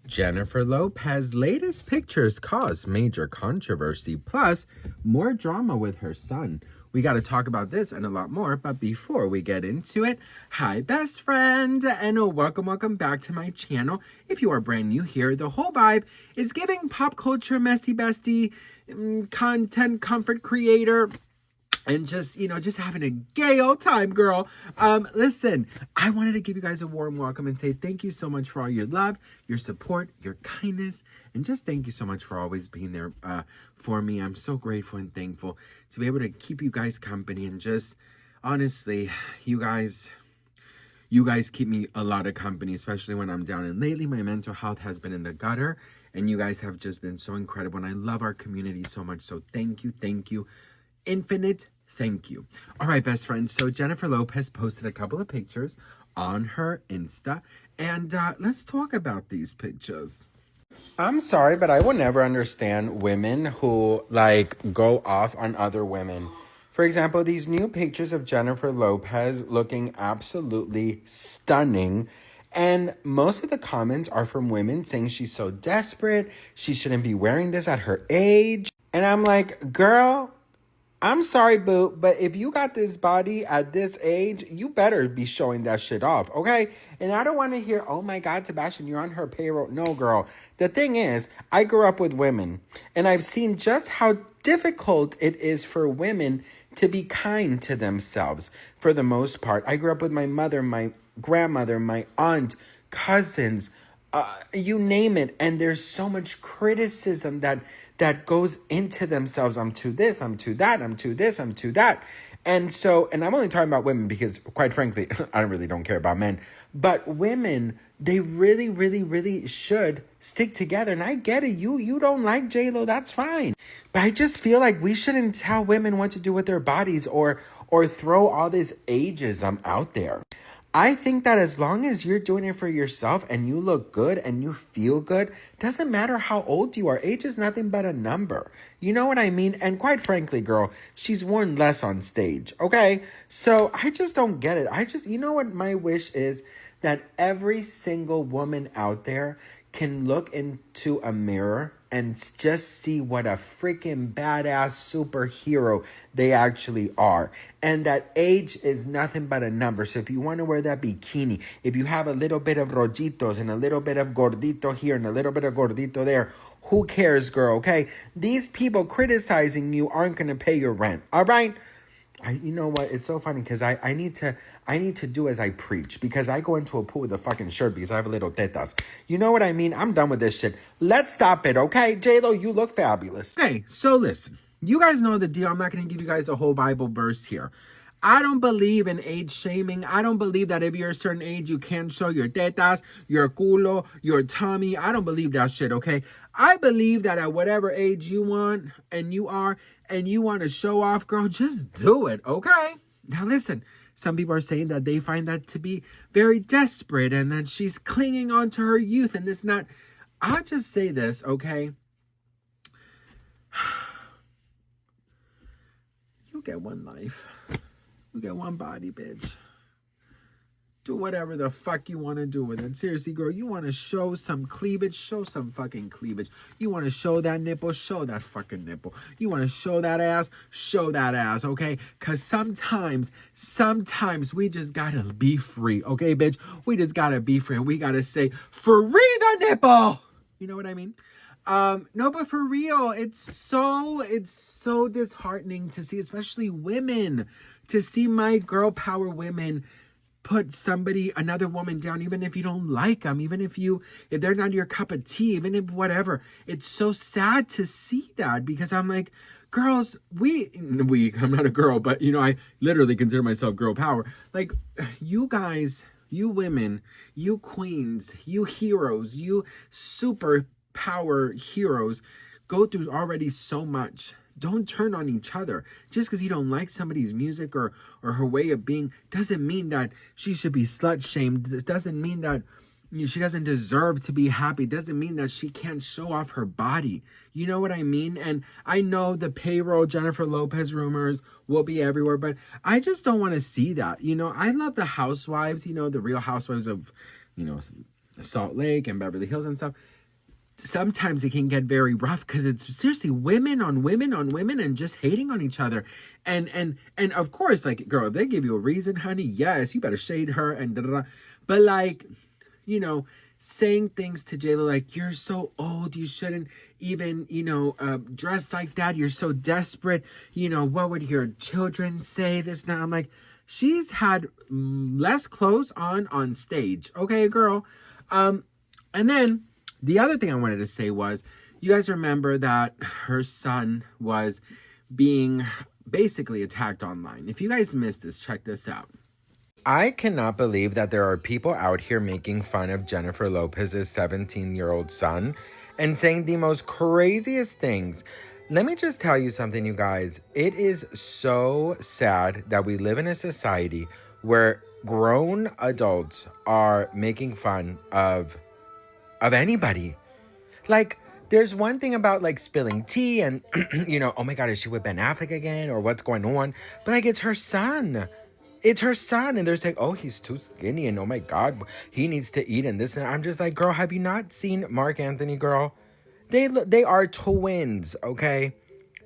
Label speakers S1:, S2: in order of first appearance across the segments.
S1: Jennifer Lopez's latest pictures caused major controversy, plus more drama with her son. We got to talk about this and a lot more, but before we get into it, hi best friend, and welcome back to my channel. If you are brand new here, the whole vibe is giving pop culture messy bestie, content comfort creator, and just having a gay old time, girl. Listen, I wanted to give you guys a warm welcome and say thank you so much for all your love, your support, your kindness, and just thank you so much for always being there for me. I'm so grateful and thankful to be able to keep you guys company, and just honestly, you guys keep me a lot of company, especially when I'm down. And lately, my mental health has been in the gutter, and you guys have just been so incredible, and I love our community so much. So thank you. Infinite thank you. All right, best friends. So Jennifer Lopez posted a couple of pictures on her Insta, and let's talk about these pictures. I'm sorry, but I will never understand women who go off on other women. For example, these new pictures of Jennifer Lopez looking absolutely stunning. And most of the comments are from women saying she's so desperate, she shouldn't be wearing this at her age. And I'm like, girl, I'm sorry, boo, but if you got this body at this age, you better be showing that shit off, okay? And I don't want to hear, oh my God, Sebastian, you're on her payroll. No, girl. The thing is, I grew up with women, and I've seen just how difficult it is for women to be kind to themselves. For the most part, I grew up with my mother, my grandmother, my aunt, cousins, you name it. And there's so much criticism that goes into themselves. I'm to this, I'm to that, I'm to this, I'm to that. And I'm only talking about women because, quite frankly, I really don't care about men. But women, they really should stick together. And I get it. You don't like J-Lo, that's fine. But I just feel like we shouldn't tell women what to do with their bodies or throw all this ageism out there. I think that as long as you're doing it for yourself and you look good and you feel good, doesn't matter how old you are. Age is nothing but a number. You know what I mean? And quite frankly, girl, she's worn less on stage, okay? So I just don't get it. You know what my wish is? That every single woman out there can look into a mirror and just see what a freaking badass superhero they actually are. And that age is nothing but a number. So if you want to wear that bikini, if you have a little bit of rollitos and a little bit of gordito here and a little bit of gordito there, who cares, girl, okay? These people criticizing you aren't going to pay your rent, all right? You know what? It's so funny because I need to do as I preach, because I go into a pool with a fucking shirt because I have a little tetas. You know what I mean? I'm done with this shit. Let's stop it, okay? J-Lo, you look fabulous. Okay, so listen. You guys know the deal. I'm not going to give you guys a whole Bible verse here. I don't believe in age shaming. I don't believe that if you're a certain age, you can't show your tetas, your culo, your tummy. I don't believe that shit, okay? I believe that at whatever age you want and you are and you want to show off, girl, just do it, okay? Now listen, some people are saying that they find that to be very desperate and that she's clinging on to her youth and this not. I'll just say this, okay? You get one life. You get one body, bitch. Do whatever the fuck you want to do with it. Seriously, girl, you want to show some cleavage? Show some fucking cleavage. You want to show that nipple? Show that fucking nipple. You want to show that ass? Show that ass, okay? Because sometimes we just got to be free, okay, bitch? We just got to be free. And we got to say, free the nipple! You know what I mean? No, but for real, it's so disheartening to see, especially women, to see my girl power women put another woman down, even if you don't like them, even if they're not your cup of tea, even if whatever. It's so sad to see that, because I'm like, girls, I'm not a girl, but I literally consider myself girl power. Like, you guys, you women, you queens, you heroes, you super power heroes go through already so much. Don't turn on each other. Just because you don't like somebody's music or her way of being doesn't mean that she should be slut shamed. It doesn't mean that she doesn't deserve to be happy. It doesn't mean that she can't show off her body. You know what I mean? And I know the payroll Jennifer Lopez rumors will be everywhere, but I just don't want to see that. I love the housewives, the real housewives of, Salt Lake and Beverly Hills and stuff, sometimes it can get very rough because it's seriously women on women on women and just hating on each other. And of course, like, girl, if they give you a reason, honey, yes, you better shade her and da da da. But like, you know, saying things to JLo like, you're so old, you shouldn't even, dress like that. You're so desperate. What would your children say this now? I'm like, she's had less clothes on stage. Okay, girl. And then the other thing I wanted to say was, you guys remember that her son was being basically attacked online. If you guys missed this, check this out. I cannot believe that there are people out here making fun of Jennifer Lopez's 17-year-old son and saying the most craziest things. Let me just tell you something, you guys. It is so sad that we live in a society where grown adults are making fun of anybody. Like, there's one thing about, like, spilling tea and, oh my God, is she with Ben Affleck again? Or what's going on? But, like, it's her son. It's her son. And they're saying, oh, he's too skinny. And, oh my God, he needs to eat and this and that. I'm just like, girl, have you not seen Mark Anthony, girl? They are twins, okay?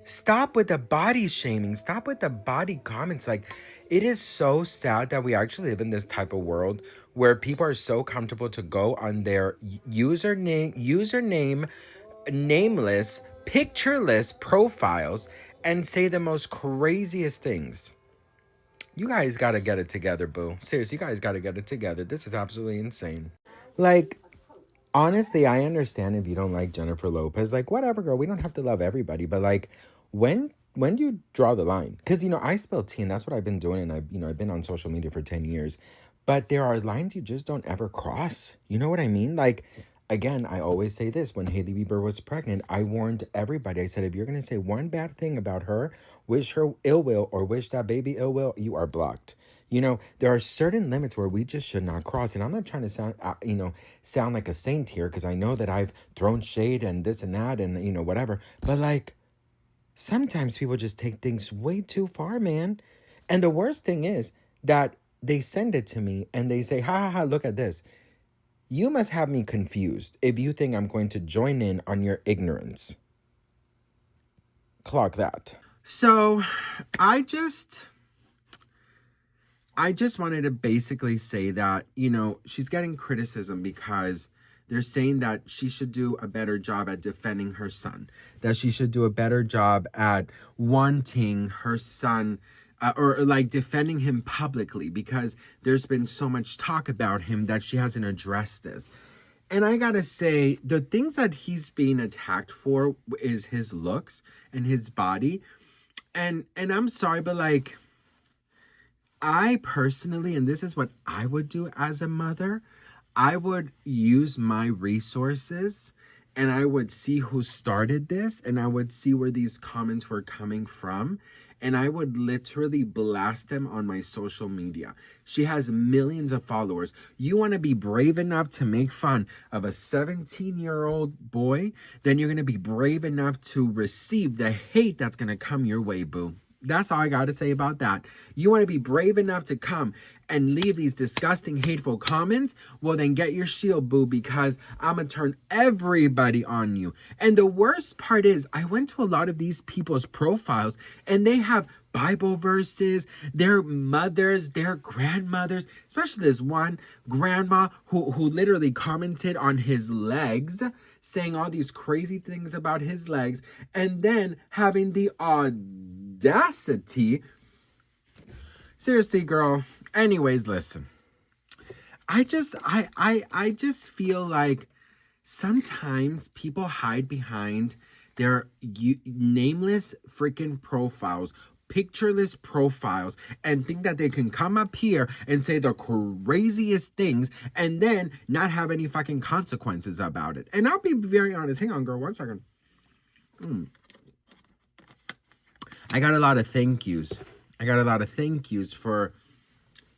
S1: Stop with the body shaming. Stop with the body comments. Like, it is so sad that we actually live in this type of world where people are so comfortable to go on their username, nameless, pictureless profiles and say the most craziest things. You guys got to get it together, boo. Seriously, you guys got to get it together. This is absolutely insane. Like, honestly, I understand if you don't like Jennifer Lopez. Like, whatever, girl. We don't have to love everybody. But, like, when do you draw the line? Because, I spill tea, and that's what I've been doing. And, I've been on social media for 10 years. But there are lines you just don't ever cross. You know what I mean? Like, again, I always say this. When Hailey Bieber was pregnant, I warned everybody. I said, if you're going to say one bad thing about her, wish her ill will, or wish that baby ill will, you are blocked. There are certain limits where we just should not cross. And I'm not trying to sound like a saint here, because I know that I've thrown shade and this and that and, whatever. But, like, sometimes people just take things way too far, man. And the worst thing is that they send it to me and they say, ha, ha, ha, look at this. You must have me confused if you think I'm going to join in on your ignorance. Clock that. So, I just wanted to basically say that, she's getting criticism because they're saying that she should do a better job at defending her son, that she should do a better job at wanting her son or like defending him publicly, because there's been so much talk about him that she hasn't addressed this. And I gotta say, the things that he's being attacked for is his looks and his body. And I'm sorry, but like, I personally, and this is what I would do as a mother, I would use my resources and I would see who started this and I would see where these comments were coming from. And I would literally blast them on my social media. She has millions of followers. You want to be brave enough to make fun of a 17-year-old boy, then you're going to be brave enough to receive the hate that's going to come your way, boo. That's all I got to say about that. You want to be brave enough to come and leave these disgusting, hateful comments? Well, then get your shield, boo, because I'm going to turn everybody on you. And the worst part is, I went to a lot of these people's profiles, and they have Bible verses, their mothers, their grandmothers, especially this one grandma who literally commented on his legs, saying all these crazy things about his legs, and then having the audacity. Seriously, girl. Anyways, listen. I just feel like sometimes people hide behind their nameless freaking profiles, pictureless profiles, and think that they can come up here and say the craziest things and then not have any fucking consequences about it. And I'll be very honest. Hang on, girl. 1 second. I got a lot of thank yous.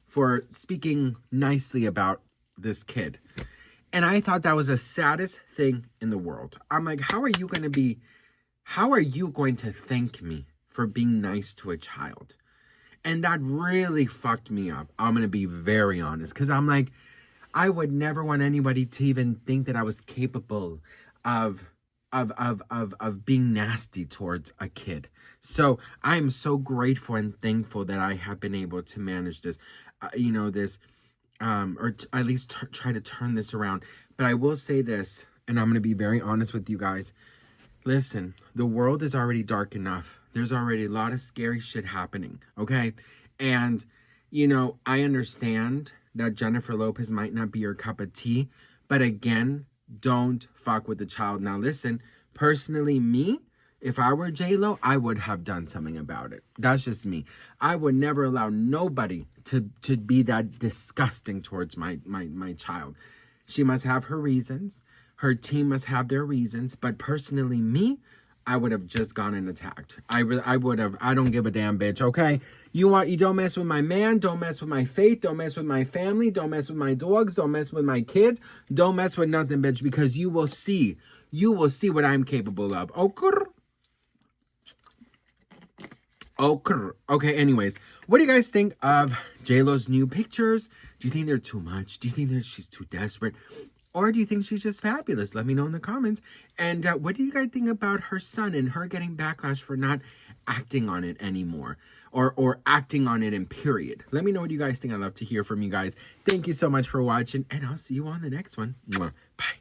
S1: For speaking nicely about this kid. And I thought that was the saddest thing in the world. I'm like, how are you going to thank me for being nice to a child? And that really fucked me up. I'm going to be very honest. Because I'm like, I would never want anybody to even think that I was capable of being nasty towards a kid. So I am so grateful and thankful that I have been able to manage this, at least try to turn this around. But I will say this, and I'm going to be very honest with you guys. Listen, the world is already dark enough. There's already a lot of scary shit happening, okay? And, I understand that Jennifer Lopez might not be your cup of tea, but again, don't fuck with the child. Now listen, personally, me, if I were J-Lo, I would have done something about it. That's just me. I would never allow nobody to be that disgusting towards my child. She must have her reasons. Her team must have their reasons. But personally, me, I would have just gone and attacked. I would have. I don't give a damn, bitch, okay? You don't mess with my man, don't mess with my faith, don't mess with my family, don't mess with my dogs, don't mess with my kids, don't mess with nothing, bitch, because you will see what I'm capable of. Okay, anyways, what do you guys think of J-Lo's new pictures? Do you think they're too much? Do you think that she's too desperate? Or do you think she's just fabulous? Let me know in the comments. And what do you guys think about her son and her getting backlash for not acting on it anymore? Or acting on it in period? Let me know what you guys think. I'd love to hear from you guys. Thank you so much for watching. And I'll see you on the next one. Mwah. Bye.